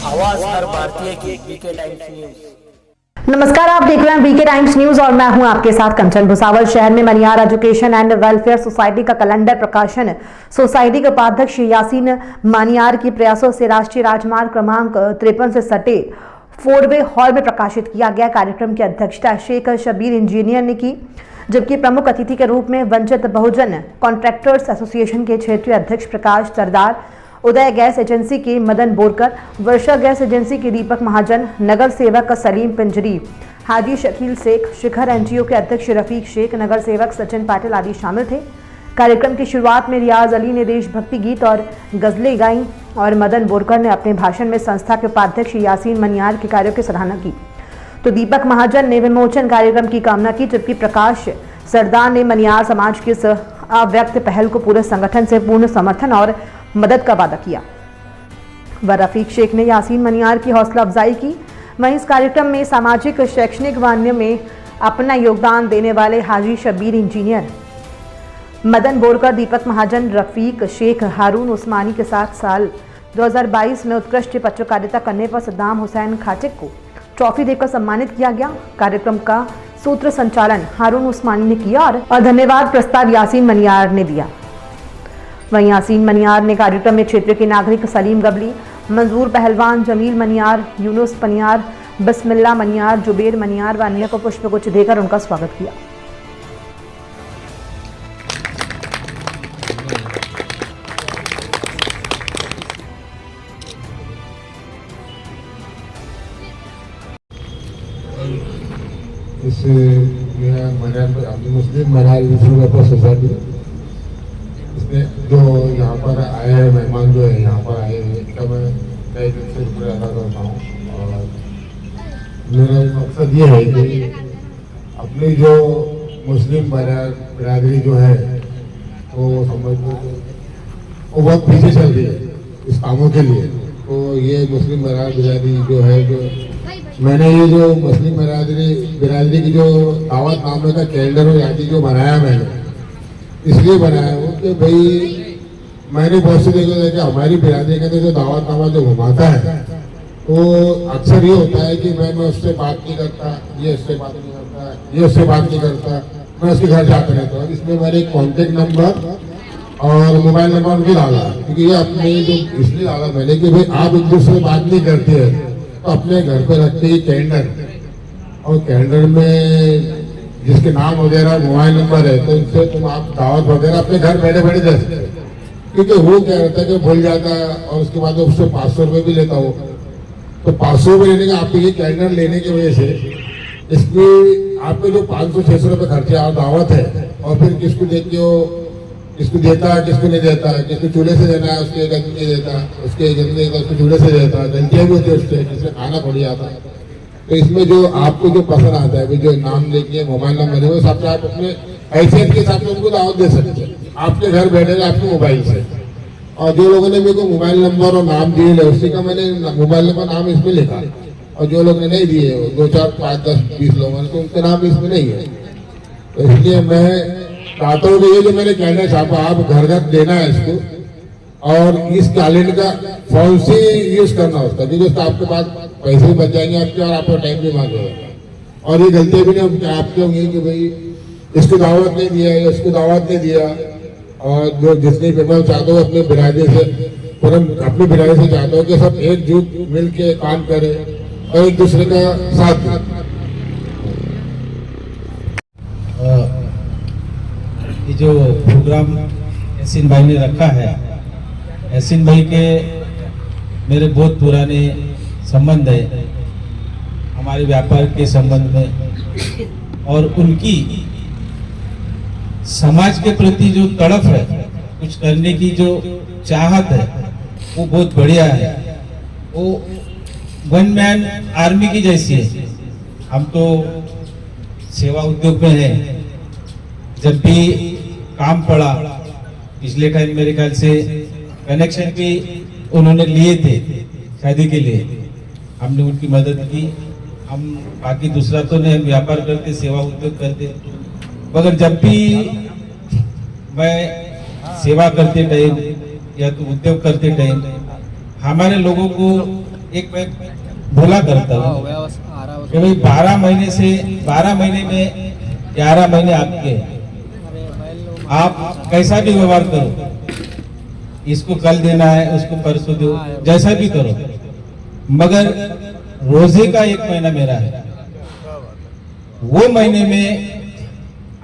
आवाज हर भारतीय की बीके टाइम्स न्यूज। नमस्कार, आप देख रहे हैं बीके टाइम्स न्यूज और मैं हूं आपके साथ कंचन भुसावल। शहर में Maniyar education and welfare society का कैलेंडर प्रकाशन सोसाइटी के उपाध्यक्ष यासीन मानियार के प्रयासों से राष्ट्रीय राजमार्ग क्रमांक 53 से सटे 4वे हॉल में प्रकाशित किया गया। कार्यक्रम की अध्यक्षता शेख शबीर इंजीनियर ने की, जबकि प्रमुख अतिथि के रूप में वंचित बहुजन कॉन्ट्रैक्टर्स एसोसिएशन के क्षेत्रीय अध्यक्ष प्रकाश सरदार, उदय गैस एजेंसी के मदन बोरकर, वर्षा गैस एजेंसी के दीपक महाजन, नगर सेवक सलीम पिंजरी, हाजी शकील शेख, शिखर एनजीओ के अध्यक्ष रफीक शेख, नगर सेवक सचिन पाटिल आदि शामिल थे। कार्यक्रम की शुरुआत में रियाज अली ने देशभक्ति गीत और गजलें गाईं और मदन बोरकर ने अपने भाषण में संस्था के उपाध्यक्ष यासीन मनियार के कार्यों की सराहना की, तो दीपक महाजन ने विमोचन कार्यक्रम की कामना की, जबकि प्रकाश सरदार ने मनियार समाज की इस अव्यक्त पहल को पूरे संगठन से पूर्ण समर्थन और मदद का वादा किया। व रफीक शेख ने यासीन मनियार की हौसला अफजाई की। वहीं इस कार्यक्रम में सामाजिक शैक्षणिक व अन्य में अपना योगदान देने वाले हाजी शबीर इंजीनियर, मदन बोरकर, दीपक महाजन, रफीक शेख, हारून उस्मानी के साथ साल 2022 में उत्कृष्ट पत्रकारिता करने पर सद्दाम हुसैन खाटिक को ट्रॉफी देकर सम्मानित किया गया। कार्यक्रम का सूत्र संचालन हारून उस्मानी ने किया और धन्यवाद प्रस्ताव यासीन मनियार ने दिया। वहीं यासीन मनियार ने कार्यक्रम में क्षेत्र के नागरिक सलीम गबली, मंजूर पहलवान, जमील मनियार, यूनुस मनियार, बिस्मिल्ला मनियार, जुबेर मनियार व अन्य को पुष्पगुच्छ देकर उनका स्वागत किया। इस मुस्लिम मनियार सोसाइटी, इसमें जो यहाँ पर आए हैं मेहमान, जो है यहाँ पर आए हैं, इनका मैं तहे दिल से शुक्रिया अदा करता हूँ। और मेरा मकसद ये है कि अपनी जो मुस्लिम बिरादरी जो है वो समझ वो बहुत पीछे चल रही है इस कामों के लिए। तो ये मुस्लिम बिरादरी जो है, जो मैंने ये जो मुस्लिम बिरादरी की जो दावत नामे का कैलेंडर और यादी जो बनाया मैंने, इसलिए बनाया हूँ कि भाई मैंने बहुत से देखा है कि हमारी बिरादरी के अंदर जो दावतनामा जो घुमाता है, तो अक्सर ये होता है कि मैं उससे बात नहीं करता, ये उससे बात नहीं करता, ये उससे बात नहीं करता, मैं उसके घर जाता रहता हूँ। इसलिए मैंने एक कॉन्टेक्ट नंबर और मोबाइल नंबर उनके डाला, क्योंकि ये अपने जो इसलिए डाला मैंने कि भाई आप एक दूसरे से बात नहीं करते हैं तो अपने घर पे रखते ही कैलेंडर, और कैलेंडर में जिसके नाम वगैरह मोबाइल नंबर है, तो इनसे तुम आप दावत वगैरह अपने घर बैठे बैठे दे सकते हैं। क्योंकि वो क्या रहता है कि भूल जाता है और उसके बाद उससे 500 रुपये भी लेता हो, तो 500 रुपये लेने का आपको ये कैलेंडर लेने की वजह से इसकी आपके जो 500-600 रुपये खर्चा और दावत है, और फिर किसको देते हो, किसको देता है, किसको नहीं देता है, किसको चूल्हे से देना है उसके गंदगी नहीं देता, उसके गंदगी देता उसको चूल्हे से देता है, गलतियाँ भी होती है उससे, जिससे खाना पड़ जाता है। तो इसमें जो आपको जो पसंद आता है, जो नाम देखिए, मोबाइल नंबर है, वो सबसे आप अपने हैसियत के हिसाब से उनको दावत दे सकते हैं, आपके घर बैठे आपके मोबाइल से। और जो लोगों ने मेरे को मोबाइल नंबर और नाम दिए है, उसी का मैंने मोबाइल नंबर नाम इसमें लिखा, और जो लोग ने नहीं दिए 2, 4, 5, 10, 20 लोगों ने, तो उनके नाम इसमें नहीं है। तो इसलिए मैं चाहता हूँ कि ये जो मैंने कैलेंडर छापा, आप घर घर देना है इसको, और इस कैलेंडर का फोन से यूज करना होता है, क्योंकि आपके पास पैसे भी बच जाएंगे आपके, और आपका टाइम भी मांगेगा। और ये गलतियाँ भी नहीं आपके होंगी कि भाई इसको दावत नहीं दिया, इसको दावत नहीं दिया। और जो जितनी भी मैं चाहता हूँ अपने बिरादरी से, अपनी बिरादरी से चाहता हूँ कि सब एकजुट मिल के काम करें और एक दूसरे का साथ दें। ये जो प्रोग्राम यासीन भाई ने रखा है, यासीन भाई के मेरे बहुत पुराने संबंध है हमारे व्यापार के संबंध में, और उनकी समाज के प्रति जो तड़प है, कुछ करने की जो चाहत है, वो बहुत बढ़िया है। वो वन मैन आर्मी की जैसी है। हम तो सेवा उद्योग में हैं, जब भी काम पड़ा, पिछले टाइम मेरे ख्याल से कनेक्शन भी उन्होंने लिए थे शादी के लिए, हमने उनकी मदद की। हम बाकी दूसरा तो नहीं, व्यापार करते, सेवा उद्योग करते, मगर जब भी मैं सेवा करते टाइम या तो उद्योग करते टाइम हमारे लोगों को एक मैं बोला करता हूँ कि भाई 12 महीने में 11 महीने आपके, आप कैसा भी व्यवहार करो, इसको कल देना है, उसको परसों दो, जैसा भी करो, मगर रोजे का 1 महीना मेरा है। वो महीने में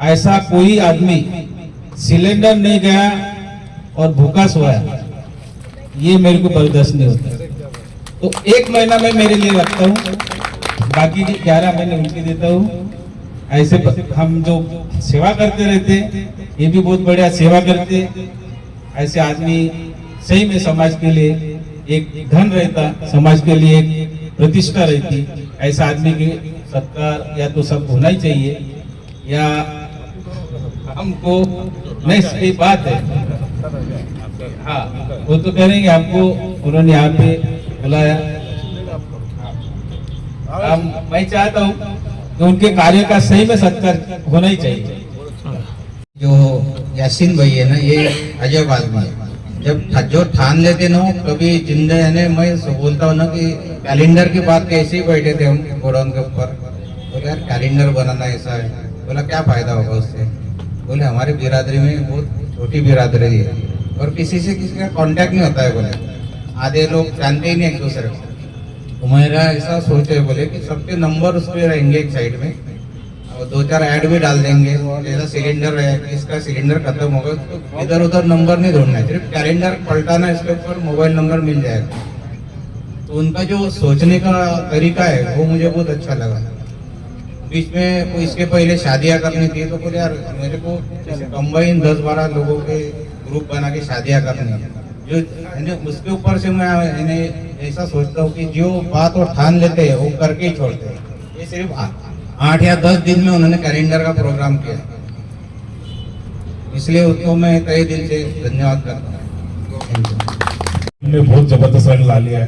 ऐसा कोई आदमी सिलेंडर नहीं गया और भूखा सोया, ये मेरे को बर्दाश्त नहीं होता। तो 1 महीना मैं मेरे लिए रखता हूँ, बाकी 11 महीने उनके देता हूँ। ऐसे हम जो सेवा करते रहते, ये भी बहुत बढ़िया सेवा करते। ऐसे आदमी सही में समाज के लिए एक धन रहता, समाज के लिए एक प्रतिष्ठा रहती। ऐसा आदमी के सत्कार या तो सब होना ही चाहिए, या हमको नहीं, सही बात है। हाँ, वो तो करेंगे, आपको उन्होंने यहाँ पे बुलाया। मैं चाहता हूँ कि उनके कार्य का सही में सत्कार होना ही चाहिए। जो यासीन भाई है ना, ये अजब आदमी है। जब जो ठान लेते ना, कभी जिंदे है, मैं बोलता हूँ ना कि कैलेंडर की बात कैसे ही बैठे थे हम गोडाउन के ऊपर, बोले यार कैलेंडर बनाना ऐसा है, बोला क्या फायदा होगा उससे, बोले हमारी बिरादरी में बहुत छोटी बिरादरी है और किसी से किसी का कांटेक्ट नहीं होता है, बोले आधे लोग जानते ही नहीं एक दूसरे को। तो मेरा ऐसा सोच है, बोले कि सबके नंबर उस पर रहेंगे एक साइड में, और 2-4 ऐड भी डाल देंगे, जैसा सिलेंडर है, इसका सिलेंडर खत्म होगा तो इधर उधर नंबर नहीं ढूंढना है, सिर्फ कैलेंडर पलटाना, इसके ऊपर मोबाइल नंबर मिल जाएगा। तो उनका जो सोचने का तरीका है वो मुझे बहुत अच्छा लगा। बीच में कोई इसके पहले शादियां करनी थी, तो बोले यार मेरे को कंबाइन 10-12 लोगों के ग्रुप बना के शादियां करनी है, जो उसके ऊपर से मैं ऐसा सोचता हूँ कि जो बात वो ठान लेते हैं वो करके ही छोड़ते हैं। ये सिर्फ 8 या 10 दिन में उन्होंने कैलेंडर का प्रोग्राम किया, इसलिए उनको मैं तहे दिल से धन्यवाद करता हूँ। हमने बहुत जबरदस्त रंग ला लिया है,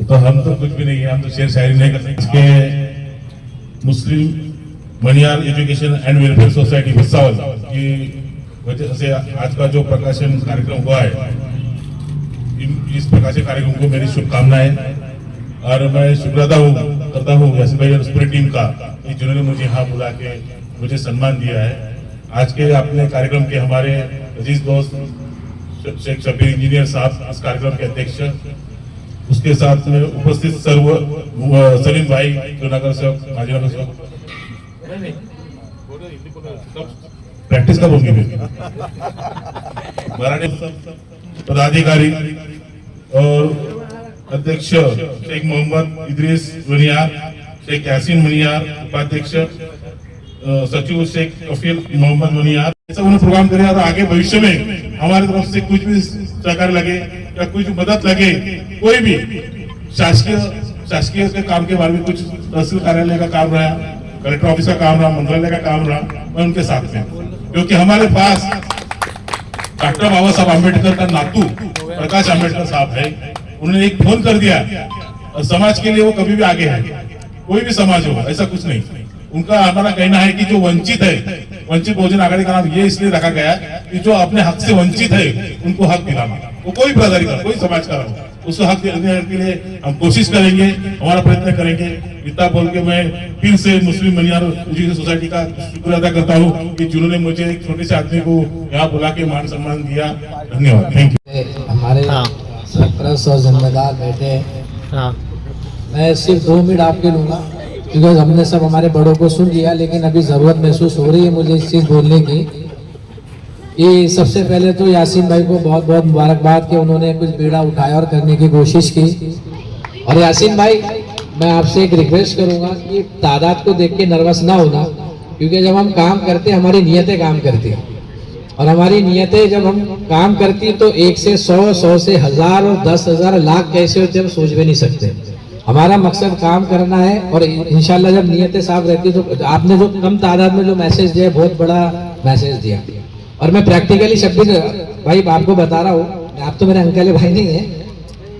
तो हम तो कुछ भी नहीं है, हम तो शेर शायरी नहीं कर सकते। इसके Muslim Maniyar education and welfare society Bhusawal की वजह से आज का जो प्रकाशन कार्यक्रम हुआ है, इस प्रकाशन कार्यक्रम को मेरी शुभकामनाएं, और मैं शुक्रिया करता हूँ यासीन भाई और पूरी टीम का कि जिन्होंने मुझे यहाँ बुला के मुझे सम्मान दिया है। आज के अपने कार्यक्रम के हमारे अजीज दोस्त शेख शबीर इंजीनियर साहब इस कार्यक्रम के अध्यक्ष, उसके साथ में उपस्थित सर्व सलीम भाई जो नगर सेवक, माजी नगर सेवक, प्रैक्टिस कब होंगी मराठी पदाधिकारी और अध्यक्ष शेख मोहम्मद इदरीस मनियार, शेख यासीन मनियार, उपाध्यक्ष सचिव शेख कफील मोहम्मद मनियार, ऐसा उन्होंने प्रोग्राम करे। और आगे भविष्य में हमारी तरफ से कुछ भी सहकार लगे या कुछ मदद लगे, कोई भी शासकीय के काम के बारे में, कुछ तहसील कार्यालय का काम रहा, कलेक्टर ऑफिस का काम रहा, मंत्रालय का काम रहा, मैं उनके साथ में, क्योंकि हमारे पास डॉक्टर बाबा साहब आम्बेडकर का नातू प्रकाश आम्बेडकर साहब है, उन्होंने एक फोन कर दिया और समाज के लिए वो कभी भी आगे है, कोई भी समाज हो, ऐसा कुछ नहीं। उनका हमारा कहना है कि जो वंचित है, वंचित बहुजन आघाड़ी का नाम ये इसलिए रखा गया कि जो अपने हक से वंचित है उनको हक दिलाना, वो कोई बिरादरी का, कोई समाज का हो, उसको हक देने के लिए हम कोशिश करेंगे, हमारा प्रयत्न करेंगे। इतना बोल के मैं फिर से मुस्लिम मनियार एजुकेशन सोसाइटी का शुक्रिया अदा करता हूँ कि जिन्होंने मुझे एक छोटे से आदमी को यहाँ बुला के मान सम्मान दिया। धन्यवाद, थैंक यू। हमारे 1700 जिम्मेदार बैठे हैं, मैं सिर्फ 2 मिनट आपके लूंगा क्योंकि हमने सब हमारे बड़ों को सुन लिया, लेकिन अभी जरूरत महसूस हो रही है मुझे इस चीज बोलने की कि सबसे पहले तो यासीन भाई को बहुत बहुत मुबारकबाद कि उन्होंने कुछ बीड़ा उठाया और करने की कोशिश की। और यासीन भाई, मैं आपसे एक रिक्वेस्ट करूंगा कि तादाद को देख के नर्वस ना होना, क्योंकि जब हम काम करते हमारी नीयतें काम करती हैं, और हमारी नीयतें जब हम काम करती तो 1 से 100, 100 से 1000 और 10,000 लाख कैसे होते हम सोच भी नहीं सकते। हमारा मकसद काम करना है, और इंशाल्लाह जब नीयतें साफ रहती तो आपने जो कम तादाद में जो मैसेज दिया बहुत बड़ा मैसेज दिया। और मैं प्रैक्टिकली शब्द भाई आपको बता रहा हूँ, आप तो मेरे अंकल भाई नहीं है,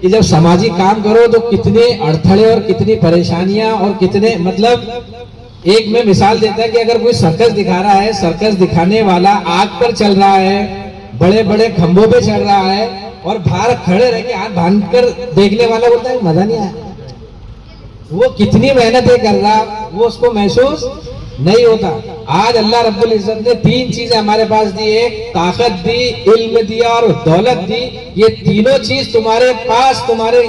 कि जब सामाजिक काम करो तो कितने अड़थड़े और कितनी परेशानियां और कितने, मतलब एक में मिसाल देता है कि अगर कोई सर्कस दिखा रहा है, सर्कस दिखाने वाला आग पर चल रहा है, बड़े बड़े खंभों पे चढ़ रहा है, और बाहर खड़े रह के हाथ बांध कर देखने वाला बोलता है मजा नहीं आया। वो कितनी मेहनत कर रहा वो उसको महसूस नहीं होता। आज अल्लाह रब्बुल इज्जत ने 3 चीजें हमारे पास दी, एक ताकत दी, इल्म दिया और दौलत दी। ये तीनों चीज तुम्हारे पास तुम्हारे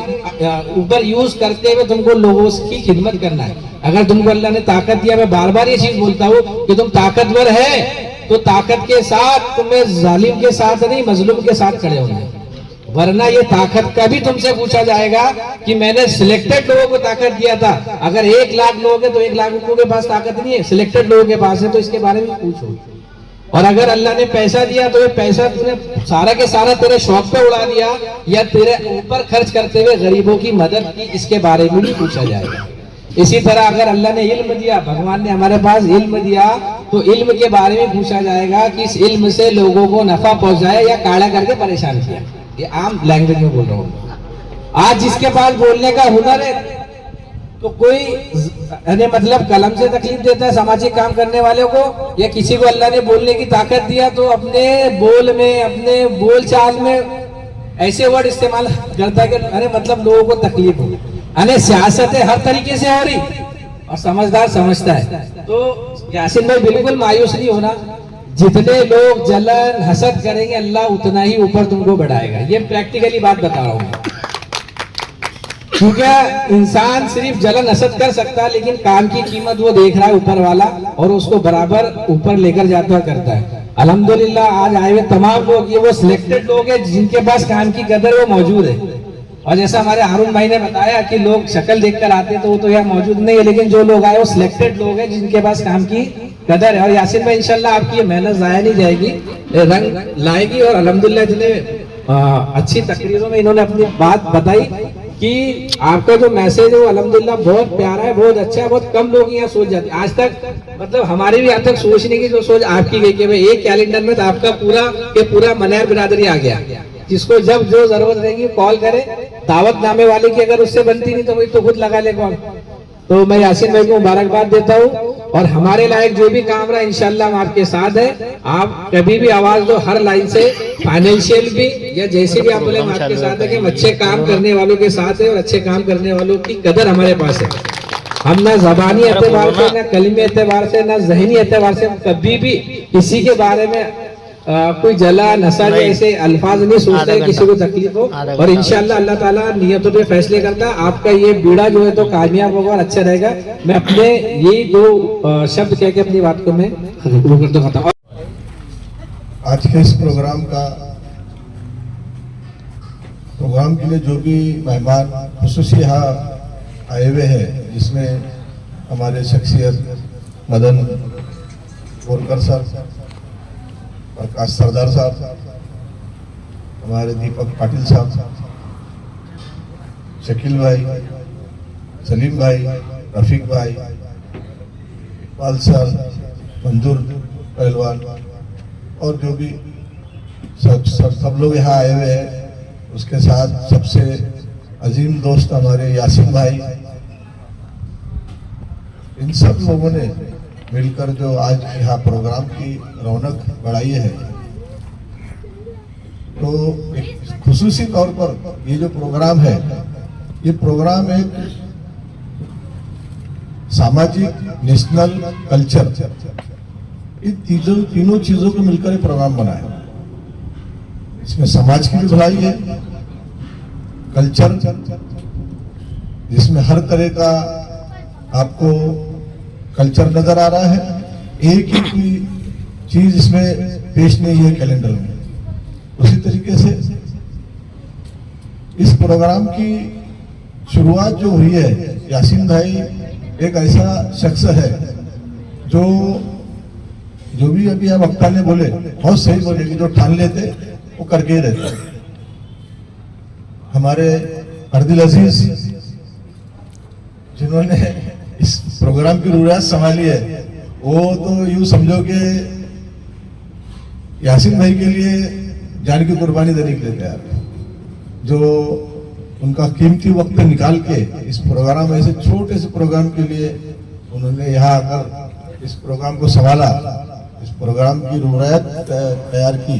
ऊपर यूज करते हुए तुमको लोगों की खिदमत करना है। अगर तुमको अल्लाह ने ताकत दिया, मैं बार बार ये चीज बोलता हूँ कि तुम ताकतवर है तो ताकत के साथ तुम्हें जालिम के साथ नहीं मजलूम के साथ खड़े होना है, वरना ये ताकत का भी तुमसे पूछा जाएगा कि मैंने सिलेक्टेड लोगों को ताकत दिया था। अगर 1 लाख लोग हैं तो 1 लाख लोगों के पास ताकत नहीं है, सिलेक्टेड लोगों के पास है, तो इसके बारे में पूछो। और अगर अल्लाह ने पैसा दिया तो ये पैसा तूने सारा के सारा तेरे शौक पे उड़ा दिया या तेरे ऊपर खर्च करते हुए गरीबों की मदद की, इसके बारे में भी पूछा जाएगा। इसी तरह अगर अल्लाह ने इल्म दिया, भगवान ने हमारे पास इल्म दिया, तो इल्म के बारे में पूछा जाएगा कि इस इल्म से लोगों को नफा पहुंचाया या काला करके परेशान किया। ये आम लैंग्वेज में बोल रहा हूँ। आज जिसके पास बोलने का हुनर है तो कोई मतलब कलम से तकलीफ देता है सामाजिक काम करने वाले को, या किसी को अल्लाह ने बोलने की ताकत दिया तो अपने बोल में अपने बोल चाल में ऐसे वर्ड इस्तेमाल करता है कि अरे मतलब लोगों को तकलीफ हो। अरे सियासत हर तरीके से हो रही और समझदार समझता है। तो यासीन भाई बिल्कुल मायूस नहीं होना, जितने लोग जलन हसद करेंगे अल्लाह उतना ही ऊपर तुमको बढ़ाएगा। ये प्रैक्टिकली बात बता रहा हूँ, क्योंकि इंसान सिर्फ जलन हसद कर सकता है लेकिन काम की कीमत वो देख रहा है ऊपर वाला और उसको बराबर ऊपर लेकर जाता करता है। अल्हम्दुलिल्लाह आज आए हुए तमाम लोग ये वो सिलेक्टेड लोग हैं जिनके पास काम की कदर वो मौजूद है। और जैसा हमारे हारून भाई ने बताया कि लोग शक्ल देखकर आते तो वो तो यहाँ मौजूद नहीं है, लेकिन जो लोग आए वो सिलेक्टेड लोग हैं जिनके पास काम की कदर है। और यासीन भाई इंशाल्लाह आपकी ये मेहनत जाया नहीं जाएगी, रंग लाएगी। और अल्हम्दुलिल्लाह इतने अच्छी तकरीरों में इन्होंने अपनी बात बताई कि आपका जो मैसेज है वो अल्हम्दुलिल्लाह बहुत प्यारा है, बहुत अच्छा है। बहुत कम लोग यहाँ सोच जाते आज तक, मतलब हमारी भी आज तक सोचने की जो सोच आपकी गई कि भाई एक कैलेंडर में तो आपका पूरा मनार बिरादरी आ गया, जिसको जब जो जरूरत रहेगी कॉल करे। दावत नामे वाले की अगर उससे बनती नहीं तो वही तो खुद लगा ले कॉल। तो मैं यासीन भाई को मुबारकबाद देता हूँ और हमारे लायक जो भी काम रहा इंशाल्लाह हम आपके साथ है। आप कभी भी आवाज दो हर लाइन से, फाइनेंशियल भी या जैसे भी आप बोले हम आपके साथ है कि हम अच्छे काम करने वालों के साथ है और अच्छे काम करने वालों की कदर हमारे पास है। हम ना जबानी एतबार से, ना कलमी एतबार से, ना जहनी एतबार से कभी भी किसी के बारे में कोई जला नशा ऐसे अल्फाज नहीं सोचते किसी को तकलीफ हो। और इंशाल्लाह अल्लाह ताला नियतों पे फैसले करता है। आपका ये बीड़ा जो है तो कामयाब होगा और अच्छा रहेगा। मैं अपने यही 2 शब्द कह के अपनी बात को मैं खत्म। आज के इस प्रोग्राम के लिए जो भी मेहमान खुसूसी यहाँ आए हुए हैं, जिसमें हमारे शख्सियत मदन बोरकर साहब, प्रकाश सरदार साहब, हमारे दीपक पाटिल साहब, शकील भाई, सलीम भाई, रफीक भाई, इकबाल सर, मंजूर पहलवान और जो भी सब लोग यहाँ आए हुए हैं। उसके साथ सबसे अजीम दोस्त हमारे यासीन भाई, इन सब लोगों ने मिलकर जो आज यहाँ प्रोग्राम की रौनक बढ़ाई है। तो एक खुसूसी तौर पर ये जो प्रोग्राम है, ये प्रोग्राम एक सामाजिक, नेशनल, कल्चर, इन तीनों चीजों को मिलकर ये प्रोग्राम बना है। इसमें समाज की भी भलाई है, कल्चर जिसमें हर तरह का आपको कल्चर नजर आ रहा है। एक ही चीज इसमें पेश नहीं है कैलेंडर में। उसी तरीके से इस प्रोग्राम की शुरुआत जो हुई है, यासीन भाई एक ऐसा शख्स है जो भी अभी आप वक्ता ने बोले बहुत सही बोले कि जो ठान लेते वो करके ही रहते। हमारे अर्दिल अजीज जिन्होंने इस प्रोग्राम की रूहानियत संभाली है, वो तो यूं समझो कि यासीन भाई के लिए जान की कुर्बानी देने के लिए तैयार है। जो उनका कीमती वक्त निकाल के इस प्रोग्राम, ऐसे छोटे से प्रोग्राम के लिए उन्होंने यहाँ आकर इस प्रोग्राम को संभाला, इस प्रोग्राम की रूहानियत तैयार की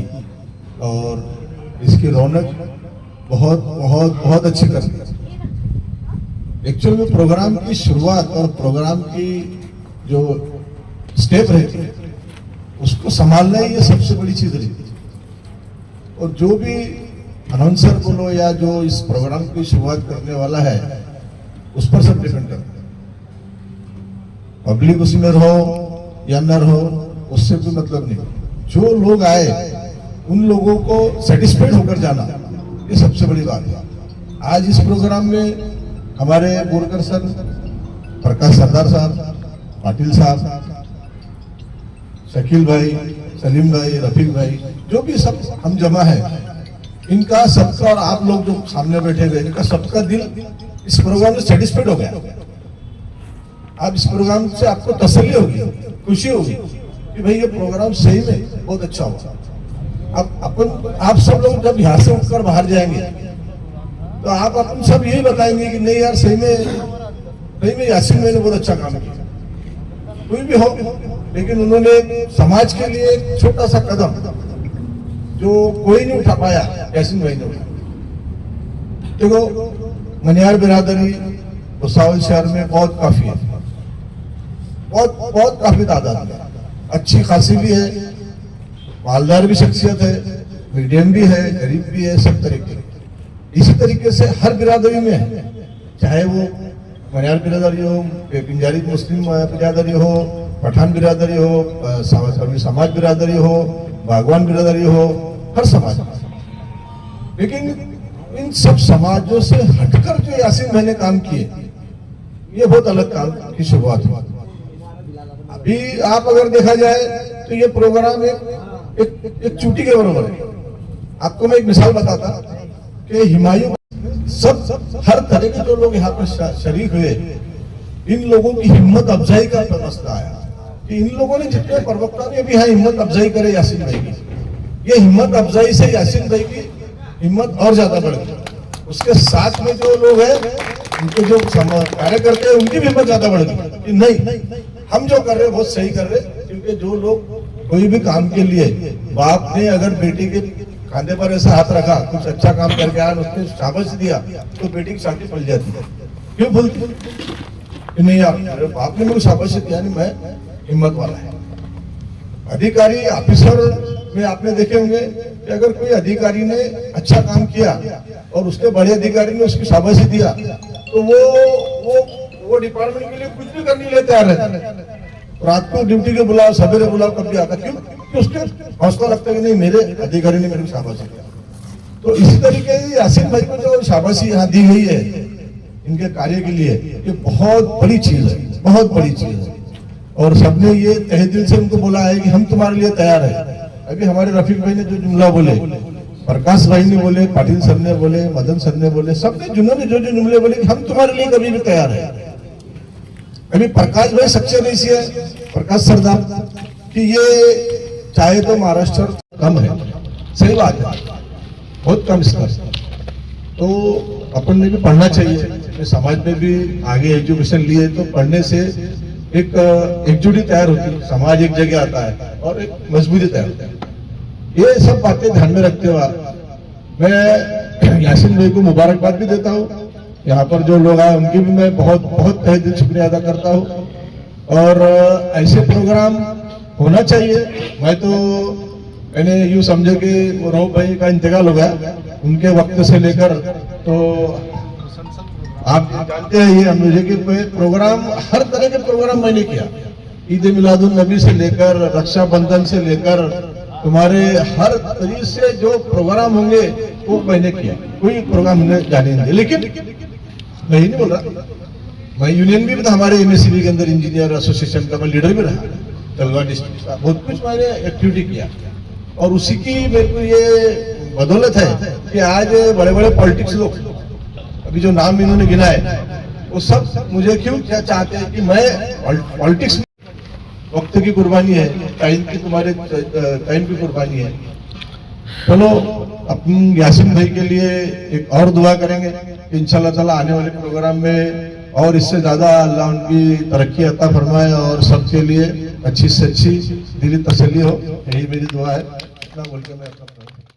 और इसकी रौनक बहुत बहुत बहुत अच्छी कर दी। एक्चुअल में प्रोग्राम की शुरुआत और प्रोग्राम की जो स्टेप रहती है उसको संभालना ही ये सबसे बड़ी चीज रहती है। और जो भी अनाउंसर बोलो या जो इस प्रोग्राम की शुरुआत करने वाला है उस पर सब डिपेंड करता है। पब्लिक उसमें रहो या न रहो उससे कोई मतलब नहीं। जो लोग आए उन लोगों को सेटिस्फाइड होकर जाना ये सबसे बड़ी बात है। आज इस प्रोग्राम में हमारे बोरकर सर, प्रकाश सरदार साहब, पाटिल साहब, शकील भाई, सलीम भाई, रफीक भाई, जो भी सब हम जमा है, इनका सबका और आप लोग जो सामने बैठे हुए इनका सबका दिल इस प्रोग्राम में सेटिस्फाइड हो गया। आप इस प्रोग्राम से आपको तसल्ली होगी, खुशी होगी कि भाई ये प्रोग्राम सही में बहुत अच्छा होगा। अब आप सब लोग जब यहाँ से उठकर बाहर जाएंगे तो आप अपन सब यही बताएंगे कि नहीं यार सही में यासीन भाई ने बहुत अच्छा काम किया। कोई भी हो, लेकिन उन्होंने समाज के लिए एक छोटा सा कदम जो कोई नहीं उठा पाया यासीन भाई ने उठाया। देखो मनियार बिरादरी भुसावल शहर में बहुत काफी है, बहुत काफी तादाद में, अच्छी खासी भी है, मालदार भी शख्सियत है, मीडियम भी है, गरीब भी है, सब तरीके। इसी तरीके से हर बिरादरी में है, चाहे वो मनियार बिरादरी हो, पिंजारी मुस्लिम बिरादरी हो, पठान बिरादरी हो, समाज बिरादरी हो, बागवान बिरादरी हो, हर समाज। लेकिन इन सब समाजों से हटकर जो यासीन भाई ने काम किए ये बहुत अलग काम की शुरुआत हुआ। अभी आप अगर देखा जाए तो ये प्रोग्राम एक चूटी के बराबर है। आपको मैं एक मिसाल बताता कि हिमायूं सब हर तरह के जो लोग यहाँ पर शरीक हुए, इन लोगों की हिम्मत अफजाई का मसला आया कि इन लोगों ने जितने प्रवक्ता ने भी यहाँ हिम्मत अफजाई करे यासीन भाई की, ये हिम्मत अफजाई से यासीन भाई की हिम्मत और ज्यादा बढ़ गई। उसके साथ में जो लोग हैं उनके जो कार्य करते हैं उनकी भी हिम्मत ज्यादा बढ़ गई कि नहीं हम जो कर रहे हैं बहुत सही कर रहे हैं। क्योंकि जो लोग कोई भी काम के लिए बाप ने अगर बेटी के खाने पर ऐसा हाथ रखा, कुछ अच्छा काम करके आया, उसने शाबाश दिया तो बेटी की शादी पल जाती है। क्यों बोलती नहीं आप बाप ने मुझे शाबाश दिया, नहीं मैं हिम्मत वाला है। अधिकारी ऑफिसर में आपने देखे होंगे कि अगर कोई अधिकारी ने अच्छा काम किया और उसके बड़े अधिकारी ने उसकी शाबाशी दिया तो वो डिपार्टमेंट के लिए कुछ भी करने के लिए तैयार रहता। रात को ड्यूटी के बुलाओ, सवेरे बुलाओ, कब भी आता। क्यों? उसके हौसला लगता है कि नहीं मेरे अधिकारी ने मेरे को शाबाशी दिया। तो इसी तरीके से यासीन भाई को जो शाबाशी यहाँ दी गई है इनके कार्य के लिए, ये बहुत बड़ी चीज है, बहुत बड़ी चीज है। और सबने ये तहे दिल से उनको बोला है कि हम तुम्हारे लिए तैयार है। अभी हमारे रफीक भाई ने जो जुमला बोले, प्रकाश भाई ने बोले, पाटिल सर ने बोले, मदन सर ने बोले, सबने जिन्होंने जो जुमले बोले हम तुम्हारे लिए कभी भी तैयार है। अभी प्रकाश भाई सच्चे नहीं है, प्रकाश सरदार कि ये चाहे तो महाराष्ट्र कम है, सही बात है, बहुत कम इसका। तो अपन ने भी पढ़ना चाहिए, समाज में भी आगे एजुकेशन लिए तो पढ़ने से एक एकजुटी तैयार होती है, समाज एक जगह आता है और एक मजबूती तैयार होती है। ये सब बातें ध्यान में रखते हुए मैं यासीन भाई को मुबारकबाद भी देता हूँ। यहाँ पर जो लोग आए उनकी भी मैं बहुत बहुत तहे दिल शुक्रिया अदा करता हूँ। और ऐसे प्रोग्राम होना चाहिए। मैंने यूँ समझे कि रऊफ भाई का इंतकाल हो गया, उनके वक्त से लेकर तो आप जानते हैं ये मुझे कि प्रोग्राम हर तरह के प्रोग्राम मैंने किया, ईद मिलादुन नबी से लेकर रक्षाबंधन से लेकर तुम्हारे हर तरीके से जो प्रोग्राम होंगे वो मैंने किया। कोई प्रोग्राम हमने जाने नहीं दिया। लेकिन मैं ही नहीं बोल रहा, मैं यूनियन भी था हमारे एमएससीबी के अंदर, इंजीनियर एसोसिएशन का मैं लीडर भी रहा तलवार डिस्ट्रिक्ट का। बहुत कुछ मैंने एक्टिविटी किया और उसी की मेरे को ये बदौलत है कि आज बड़े बड़े पॉलिटिक्स लोग अभी जो नाम इन्होंने गिना है वो सब मुझे क्यों क्या चाहते हैं कि मैं पॉलिटिक्स में वक्त की कुर्बानी है, टाइम की तुम्हारे टाइम की कुर्बानी है। चलो अपन यासीन भाई के लिए एक और दुआ करेंगे कि इंशाल्लाह ताला आने वाले प्रोग्राम में और इससे ज्यादा अल्लाह उनकी तरक्की अता फरमाए और सबके लिए अच्छी से अच्छी दिली तसल्ली हो, यही मेरी दुआ है। इतना बोल के मैं अपना